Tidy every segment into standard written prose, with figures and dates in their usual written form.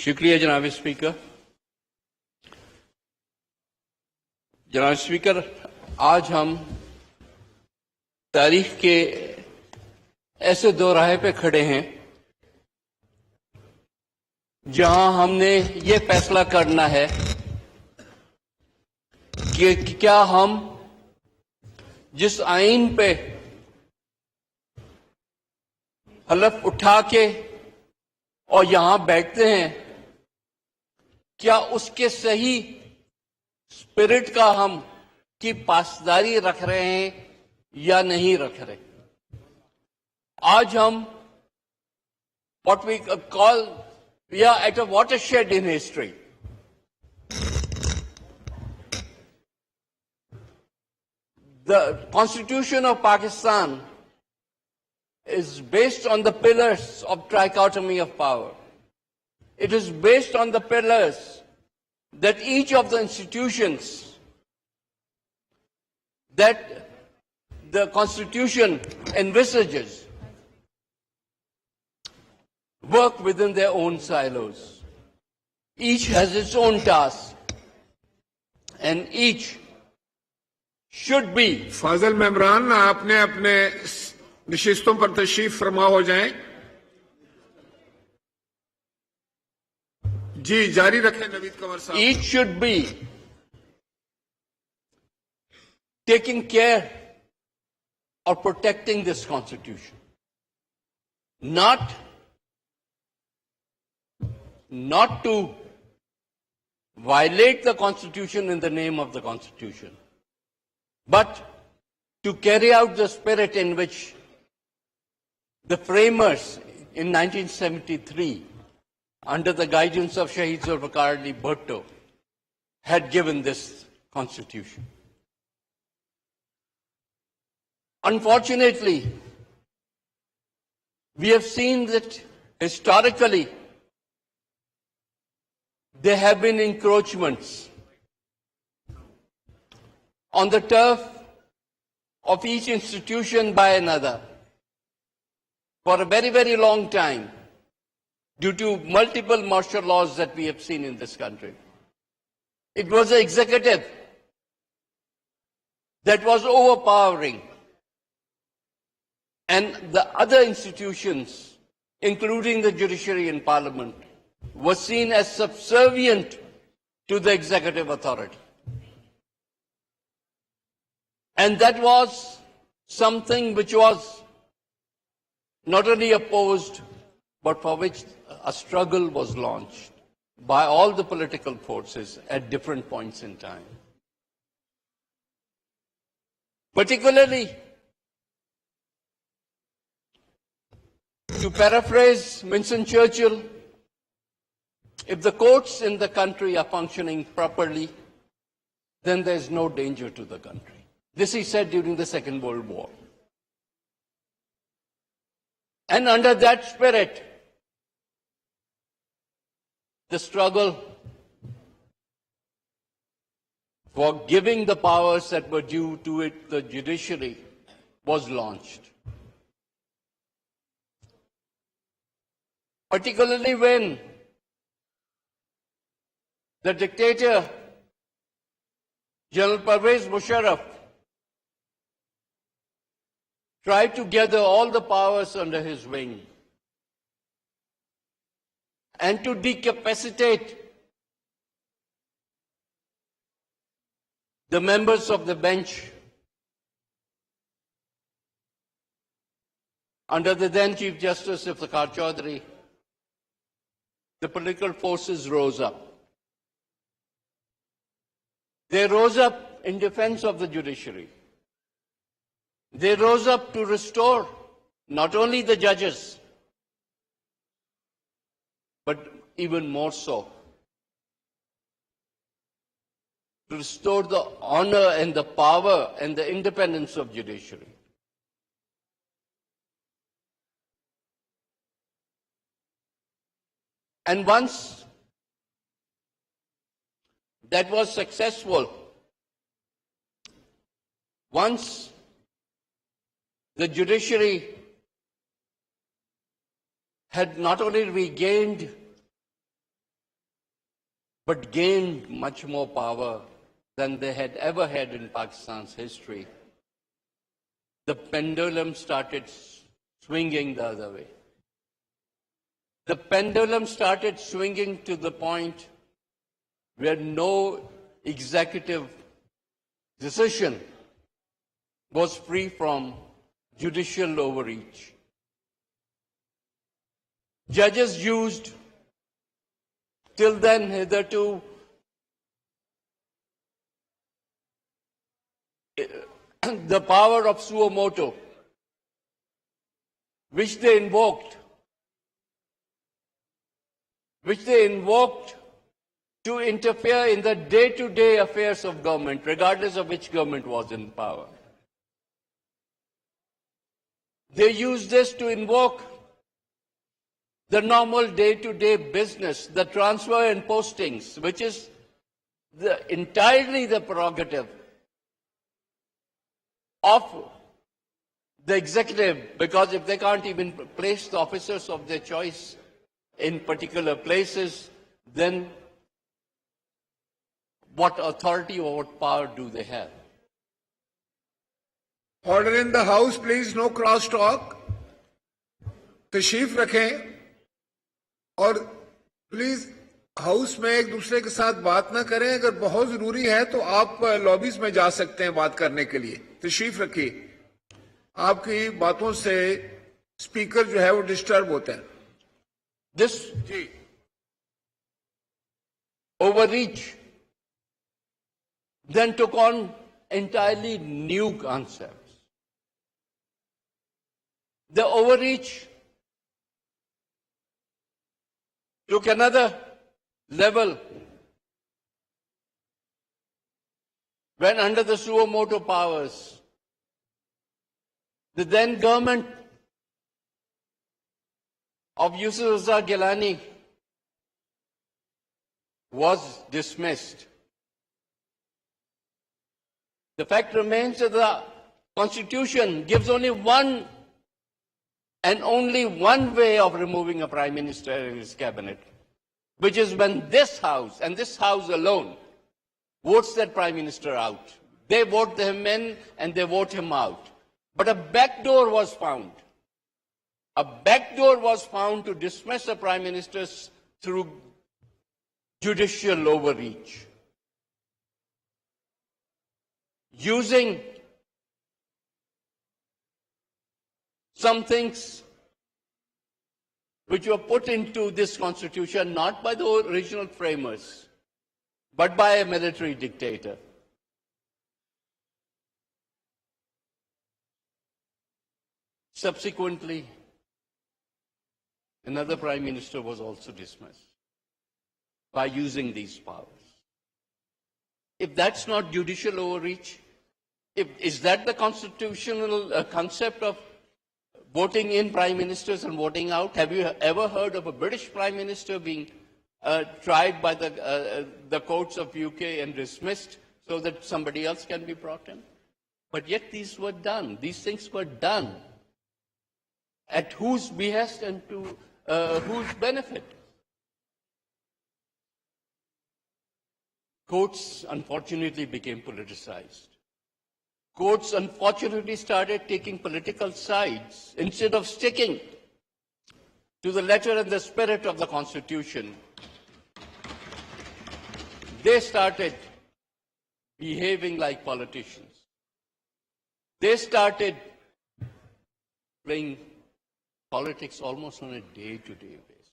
शुक्रिया जनाब स्पीकर। जनाब स्पीकर, आज हम तारीख के ऐसे दोराहे पे खड़े हैं जहां हमने ये फैसला करना है कि क्या हम जिस आईन पे हलफ उठा के और यहां बैठते हैं, क्या उसके सही स्पिरिट का हम की पासदारी रख रहे हैं या नहीं रख रहे। आज हम what we call, we are at a watershed in history. The Constitution of Pakistan is based on the pillars of trichotomy of power. It is based on the pillars that each of the institutions that the Constitution envisages work within their own silos. Each has its own task, and each should be. Fazal मेम्बरान, आपने अपने नशिस्तों पर तशरीफ फरमा हो जाएं। जी जारी रखें नवीद कंवर साहब। Each should be taking care of protecting this Constitution, not to violate the Constitution in the name of the Constitution, but to carry out the spirit in which the framers in 1973, under the guidance of Shahid Zulfikar Ali Bhutto, had given this Constitution. Unfortunately, we have seen that historically there have been encroachments on the turf of each institution by another for a very, very long time due to multiple martial laws that we have seen in this country. It was the executive that was overpowering, and the other institutions, including the judiciary and parliament, were seen as subservient to the executive authority. And that was something which was not only opposed, but for which a struggle was launched by all the political forces at different points in time. Particularly, to paraphrase Winston Churchill, if the courts in the country are functioning properly, then there is no danger to the country. This he said during the Second World War. And under that spirit, the struggle for giving the powers that were due to it, the judiciary, was launched. Particularly when the dictator, General Pervez Musharraf, tried to gather all the powers under his wing and to decapacitate the members of the bench under the then Chief Justice Iftikhar Chaudhry. The political forces rose up. They rose up in defense of the judiciary. They rose up to restore not only the judges, but even more so, to restore the honor and the power and the independence of judiciary. And once that was successful, once the judiciary had not only regained but gained much more power than they had ever had in Pakistan's history. The pendulum started swinging the other way. The pendulum started swinging to the point where no executive decision was free from judicial overreach. Judges used, till then hitherto, the power of suo motu, which they invoked to interfere in the day-to-day affairs of government, regardless of which government was in power. They used this to invoke the normal day-to-day business, the transfer and postings, which is entirely the prerogative of the executive, because if they can't even place the officers of their choice in particular places, then what authority or what power do they have? Order in the House, please. No cross talk. तशरीफ रखें और please house में एक दूसरे के साथ बात ना करें. अगर बहुत जरूरी है तो आप लॉबीज में जा सकते हैं बात करने के लिए. तशरीफ रखिए. आपकी बातों से स्पीकर जो है वो डिस्टर्ब होता है. This overreach then took on entirely new concepts. The overreach took another level when, under the suo motu powers, the then government of Yusuf Raza Gilani was dismissed. The fact remains that the Constitution gives only one and only one way of removing a Prime Minister and his cabinet, which is when this House, and this House alone, votes that Prime Minister out. They vote him in and they vote him out. But a backdoor was found. A backdoor was found to dismiss a Prime Minister through judicial overreach, using some things which were put into this constitution not by the original framers, but by a military dictator. Subsequently, another Prime Minister was also dismissed by using these powers. If that's not judicial overreach, is that the constitutional concept of voting in Prime Ministers and voting out? Have you ever heard of a British Prime Minister being tried by the courts of UK and dismissed so that somebody else can be brought in? But yet these were done. These things were done. At whose behest and to whose benefit? Courts, unfortunately, became politicized. Courts, unfortunately, started taking political sides instead of sticking to the letter and the spirit of the Constitution. They started behaving like politicians. They started playing politics almost on a day-to-day basis.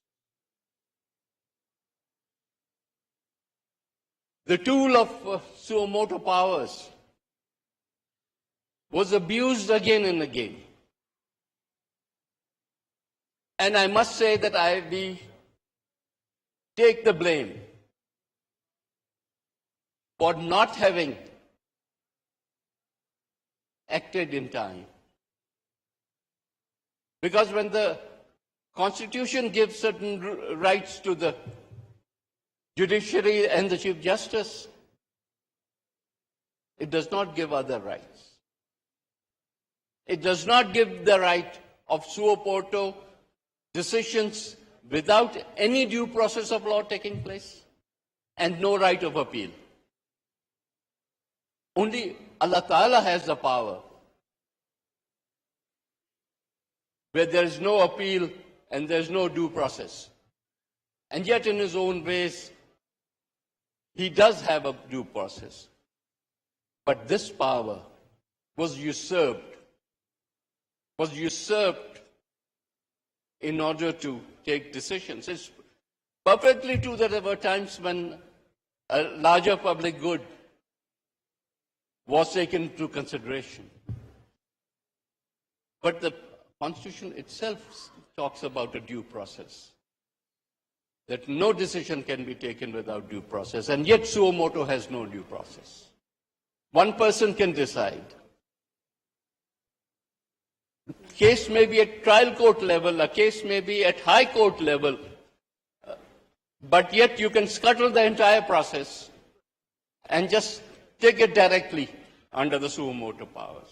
The tool of suo motu powers was abused again and again. And I must say that we take the blame for not having acted in time. Because when the Constitution gives certain rights to the judiciary and the Chief Justice, it does not give other rights. It does not give the right of suo motu decisions without any due process of law taking place. and no right of appeal. Only Allah Ta'ala has the power where there is no appeal and there is no due process. And yet in his own ways, he does have a due process. But this power was usurped in order to take decisions. It's perfectly true that there were times when a larger public good was taken into consideration. But the Constitution itself talks about a due process, that no decision can be taken without due process, and yet suo motu has no due process. One person can decide. A case may be at trial court level, a case may be at high court level, but yet you can scuttle the entire process and just take it directly under the suo motu powers.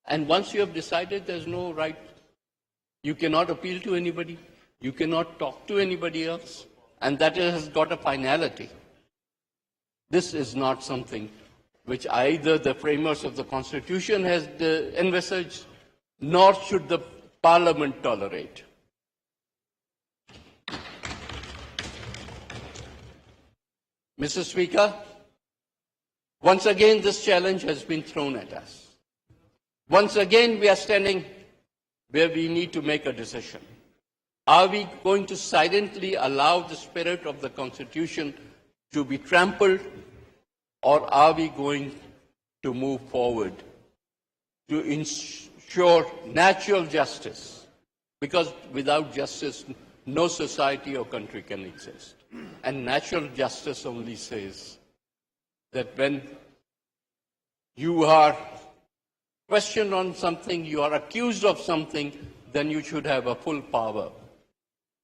And once you have decided, there's no right. You cannot appeal to anybody. You cannot talk to anybody else. And that has got a finality. This is not something which either the framers of the Constitution has envisaged, nor should the Parliament tolerate. Mr. Speaker, once again this challenge has been thrown at us. Once again we are standing where we need to make a decision. Are we going to silently allow the spirit of the Constitution to be trampled, or are we going to move forward to ensure natural justice? Because without justice, no society or country can exist. And natural justice only says that when you are questioned on something, you are accused of something, then you should have a full power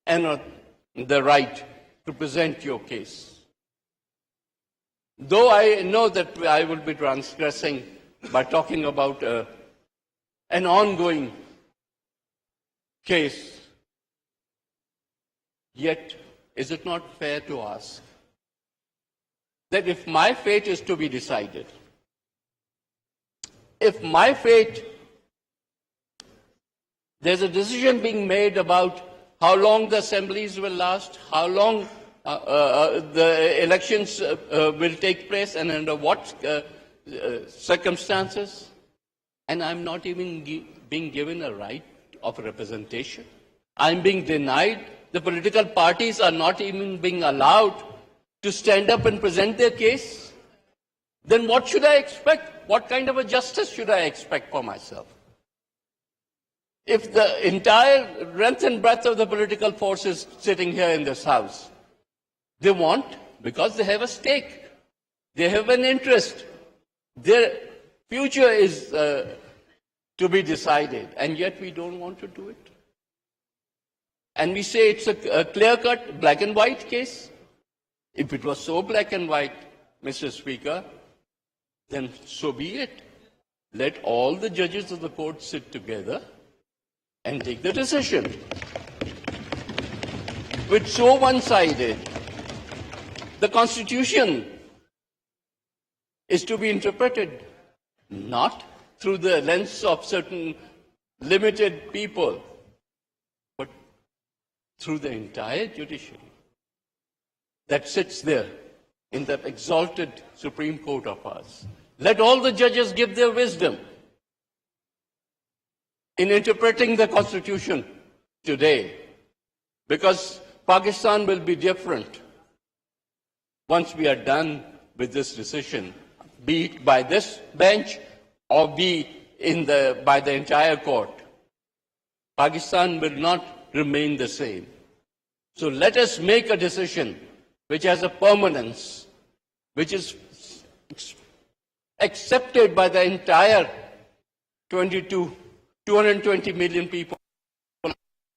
and the right to present your case. Though I know that I will be transgressing by talking about an ongoing case, yet is it not fair to ask that if my fate is to be decided, if my fate, there's a decision being made about how long the assemblies will last, how long the elections will take place, and under what circumstances, and I'm not even being given a right of representation. I'm being denied. The political parties are not even being allowed to stand up and present their case. Then what should I expect? What kind of a justice should I expect for myself? If the entire length and breadth of the political forces sitting here in this House, they want, because they have a stake, they have an interest, their future is to be decided, and yet we don't want to do it. And we say it's a clear-cut, black and white case. If it was so black and white, Mr. Speaker, then so be it. Let all the judges of the court sit together and take the decision. It's so one-sided. The Constitution is to be interpreted not through the lens of certain limited people, but through the entire judiciary that sits there in that exalted Supreme Court of ours. Let all the judges give their wisdom in interpreting the Constitution today, because Pakistan will be different once we are done with this decision, be it by this bench or be by the entire court. Pakistan will not remain the same. So let us make a decision which has a permanence, which is accepted by the entire 220 million people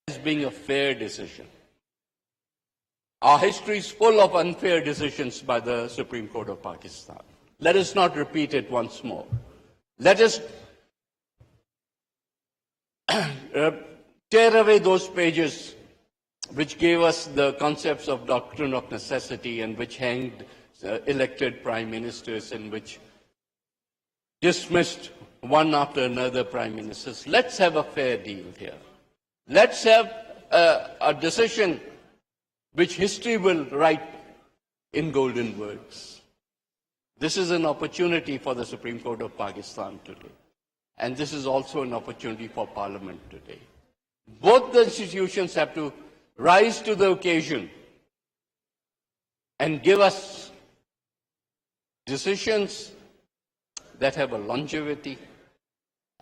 as being a fair decision. Our history is full of unfair decisions by the Supreme Court of Pakistan. Let us not repeat it once more. Let us tear away those pages which gave us the concepts of doctrine of necessity and which hanged elected prime ministers and which dismissed one after another prime ministers. Let's have a fair deal here. Let's have a decision which history will write in golden words. This is an opportunity for the Supreme Court of Pakistan today. And this is also an opportunity for Parliament today. Both the institutions have to rise to the occasion and give us decisions that have a longevity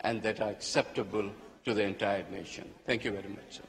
and that are acceptable to the entire nation. Thank you very much, sir.